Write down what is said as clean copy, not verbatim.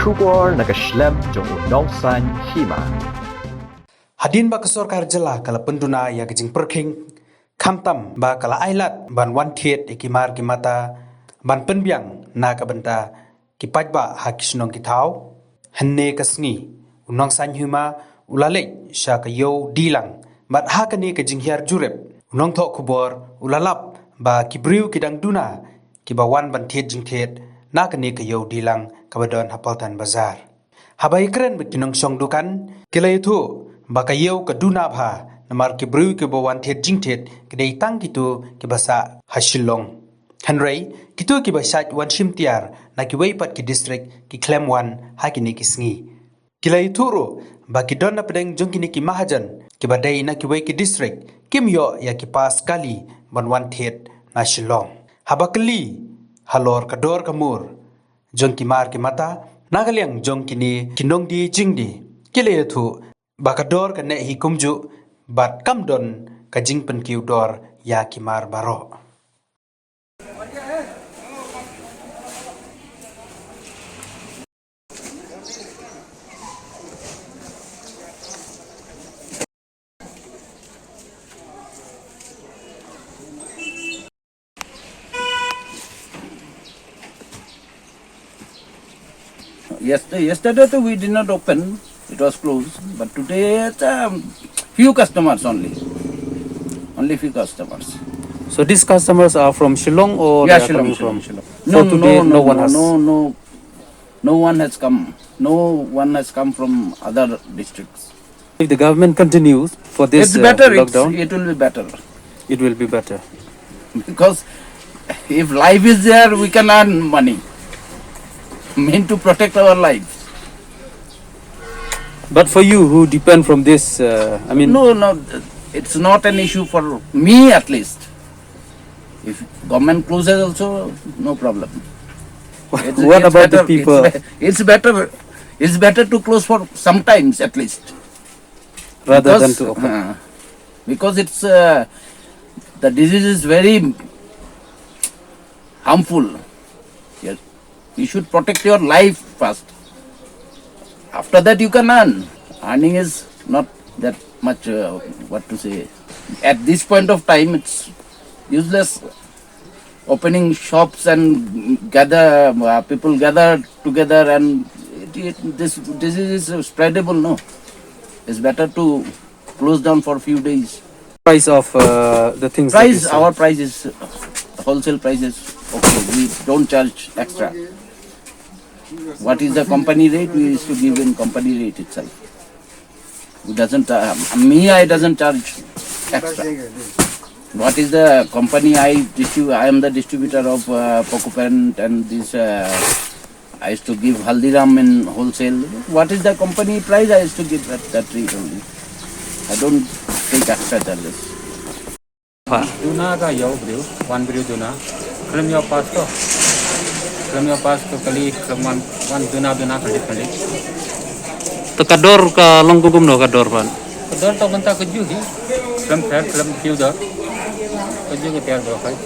Shubor naga Khlem jong nong san Hima. Hadin ba kesorkar jela kala penduna ya gejing perking kamtam ba kala ailat ban wan Thied ikimar kimata ban penbiang na ka benta kipaj ba hakisnong kitau henne kasngi unong san Hima ulale sha ka yo dilang bat hakani ka jinghiar jurep unong tho kubor ulalap ba kibriu kidang duna kibawan ban Thied jing Thied na ka ni ka yo dilang kabadon hapaltan bazar habai keren bitinong song dukan kilai thu baka yau ka duna bha namar ki bru ki bawan Thied jing Thied kidai tang kitu ki basa hashilong hanrei kitu ki basat wan shim Tiar na Kiwei pat ki district ki Khlem wan ha ki ni ki sngi kilai thuro ba ki don na pedeng jong ki ni ki mahajan ki badai na Kiwei ki district kim yo ya ki pas kali ban wan Thied na shilong habakli halor kador kamur jong ki mar ki mata nagaliang jong ki ni kinong di jing di kilai thu bakador ka ne hi kumju bat kamdon ka jing pen kiu dor ya kimar baro Yesterday we did not open. It was closed, but today it's few customers only. Only few customers. So these customers are from Shillong or Yeah, they are coming Shillong. from? No, So today no one has. No one has come. No one has come from other districts. If the government continues for this It's better. lockdown, It will be better it will be better. because if life is there, we can earn money. Mean to protect our lives. But for you who depend from this, I mean, No, it's not an issue for me at least. If government closes also, no problem. what about the people? It's better. It's better to close for sometimes at least. Rather than to open. Because it's the disease is very harmful. Yes. You should protect your life first. After that you can earn. Earning is not that much, what to say. At this point of time, it's useless opening shops and people gather together and this disease is spreadable, no. It's better to close down for a few days. Price of the things. that you sell. Our price is, wholesale price is okay. We don't charge extra. What is the company rate? We used to give in company rate itself. It doesn't, I doesn't charge extra. What is the company I am the distributor of Pokupant and this, I used to give Haldiram in wholesale. What is the company price? I used to give that rate only. I don't take extra charges. Duna ka yaw brio, one brio duna. Khlem yaw pas to. Khlem yaw pas to kali khlem one duna kali. To kador ka longgugum no kador pan. Kador to banta kaju hi. Khlem kiu dar. Kaju ko tiar bro kai.